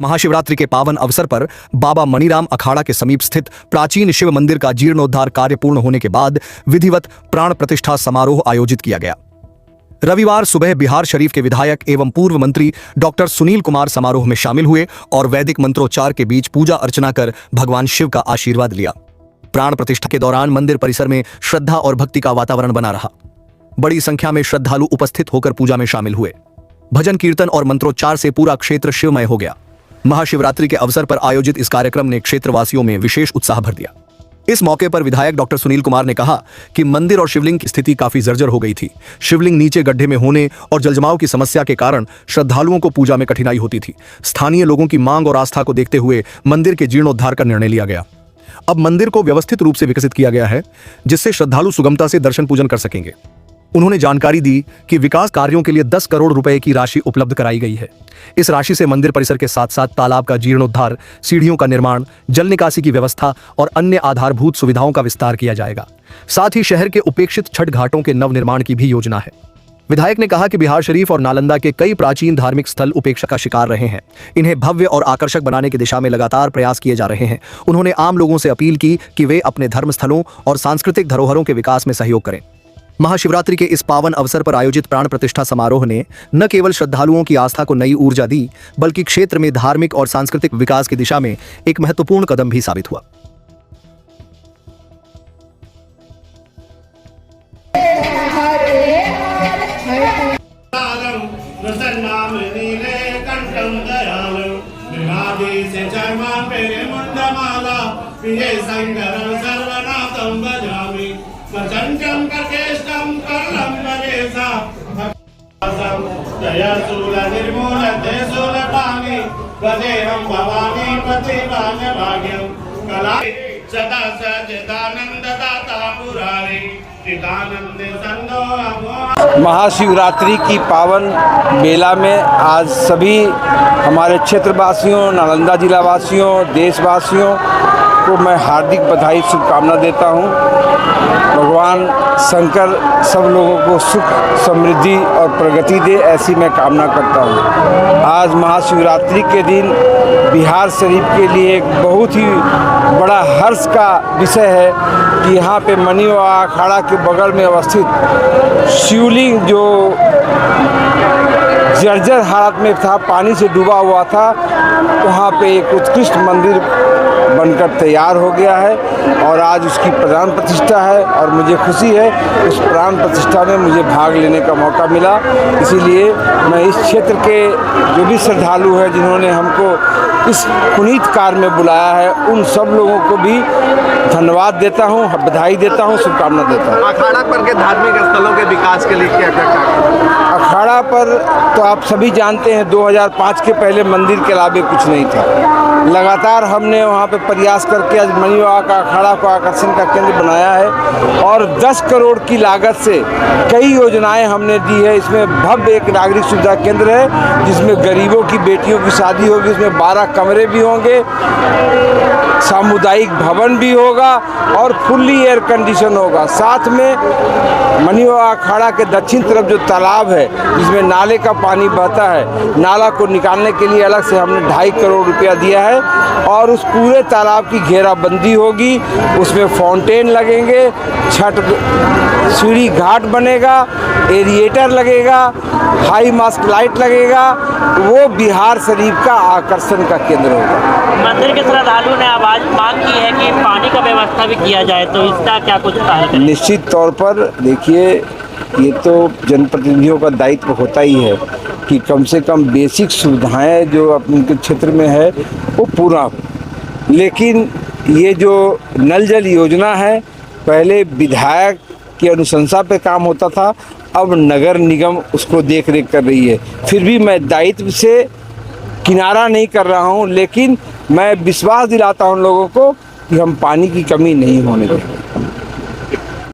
महाशिवरात्रि के पावन अवसर पर बाबा मणिराम अखाड़ा के समीप स्थित प्राचीन शिव मंदिर का जीर्णोद्धार कार्य पूर्ण होने के बाद विधिवत प्राण प्रतिष्ठा समारोह आयोजित किया गया। रविवार सुबह बिहार शरीफ के विधायक एवं पूर्व मंत्री डॉक्टर सुनील कुमार समारोह में शामिल हुए और वैदिक मंत्रोच्चार के बीच पूजा अर्चना कर भगवान शिव का आशीर्वाद लिया। प्राण प्रतिष्ठा के दौरान मंदिर परिसर में श्रद्धा और भक्ति का वातावरण बना रहा। बड़ी संख्या में श्रद्धालु उपस्थित होकर पूजा में शामिल हुए। भजन कीर्तन और मंत्रोच्चार से पूरा क्षेत्र शिवमय हो गया। महाशिवरात्रि के अवसर पर आयोजित इस कार्यक्रम ने क्षेत्रवासियों में विशेष उत्साह भर दिया। इस मौके पर विधायक डॉक्टर सुनील कुमार ने कहा कि मंदिर और शिवलिंग की स्थिति काफी जर्जर हो गई थी। शिवलिंग नीचे गड्ढे में होने और जलजमाव की समस्या के कारण श्रद्धालुओं को पूजा में कठिनाई होती थी। स्थानीय लोगों की मांग और आस्था को देखते हुए मंदिर के जीर्णोद्धार का निर्णय लिया गया। अब मंदिर को व्यवस्थित रूप से विकसित किया गया है, जिससे श्रद्धालु सुगमता से दर्शन पूजन कर सकेंगे। उन्होंने जानकारी दी कि विकास कार्यों के लिए 10 करोड़ रुपए की राशि उपलब्ध कराई गई है। इस राशि से मंदिर परिसर के साथ साथ तालाब का जीर्णोद्धार, सीढ़ियों का निर्माण, जल निकासी की व्यवस्था और अन्य आधारभूत सुविधाओं का विस्तार किया जाएगा। साथ ही शहर के उपेक्षित छठ घाटों के नवनिर्माण की भी योजना है। विधायक ने कहा कि बिहार शरीफ और नालंदा के कई प्राचीन धार्मिक स्थल उपेक्षा का शिकार रहे हैं। इन्हें भव्य और आकर्षक बनाने की दिशा में लगातार प्रयास किए जा रहे हैं। उन्होंने आम लोगों से अपील की कि वे अपने धर्मस्थलों और सांस्कृतिक धरोहरों के विकास में सहयोग करें। महाशिवरात्रि के इस पावन अवसर पर आयोजित प्राण प्रतिष्ठा समारोह ने न केवल श्रद्धालुओं की आस्था को नई ऊर्जा दी, बल्कि क्षेत्र में धार्मिक और सांस्कृतिक विकास की दिशा में एक महत्वपूर्ण कदम भी साबित हुआ। महाशिवरात्रि की पावन बेला में आज सभी हमारे क्षेत्रवासियों, नालंदा जिला वासियों, देशवासियों को मैं हार्दिक बधाई शुभकामना देता हूं। भगवान शंकर सब लोगों को सुख, समृद्धि और प्रगति दे, ऐसी मैं कामना करता हूं। आज महाशिवरात्रि के दिन बिहार शरीफ के लिए एक बहुत ही बड़ा हर्ष का विषय है कि यहाँ पे मणिवा अखाड़ा के बगल में अवस्थित शिवलिंग जो जर्जर हालत में था, पानी से डूबा हुआ था, वहाँ पे एक उत्कृष्ट मंदिर बनकर तैयार हो गया है और आज उसकी प्राण प्रतिष्ठा है और मुझे खुशी है उस प्राण प्रतिष्ठा में मुझे भाग लेने का मौका मिला। इसीलिए मैं इस क्षेत्र के जो भी श्रद्धालु हैं जिन्होंने हमको इस पुनीत कार्य में बुलाया है, उन सब लोगों को भी धन्यवाद देता हूं, बधाई देता हूं, शुभकामना देता हूं। अखाड़ा पर के धार्मिक स्थलों के विकास के लिए क्या क्या अखाड़ा पर तो आप सभी जानते हैं 2005 के पहले मंदिर के अलावे कुछ नहीं था। लगातार हमने वहाँ पे प्रयास करके आज मणिवा का अखाड़ा को आकर्षण का केंद्र बनाया है और 10 करोड़ की लागत से कई योजनाएं हमने दी है। इसमें भव्य एक नागरिक सुविधा केंद्र है जिसमें गरीबों की बेटियों की शादी होगी, इसमें 12 कमरे भी होंगे, सामुदायिक भवन भी होगा और फुल्ली एयर कंडीशन होगा। साथ में मणिवा अखाड़ा के दक्षिण तरफ जो तालाब है जिसमें नाले का पानी बहता है, नाला को निकालने के लिए अलग से हमने 2.5 करोड़ रुपया दिया है और उस पूरे तालाब की घेराबंदी होगी, उसमें फाउंटेन लगेंगे, छठ सीढ़ी घाट बनेगा, एरिएटर लगेगा, हाई मास्क लाइट लगेगा। वो बिहार शरीफ का आकर्षण का केंद्र होगा। मंदिर के श्रद्धालु ने आवाज मांग की है कि पानी का व्यवस्था भी किया जाए, तो इसका क्या कुछ पहल करें? निश्चित तौर पर देखिए, ये तो जनप्रतिनिधियों का दायित्व होता ही है कि कम से कम बेसिक सुविधाएं जो उनके क्षेत्र में है वो पूरा हो। लेकिन ये जो नल जल योजना है, पहले विधायक की अनुशंसा पे काम होता था, अब नगर निगम उसको देख रेख कर रही है। फिर भी मैं दायित्व से किनारा नहीं कर रहा हूँ, लेकिन मैं विश्वास दिलाता हूँ लोगों को कि हम पानी की कमी नहीं होने देंगे।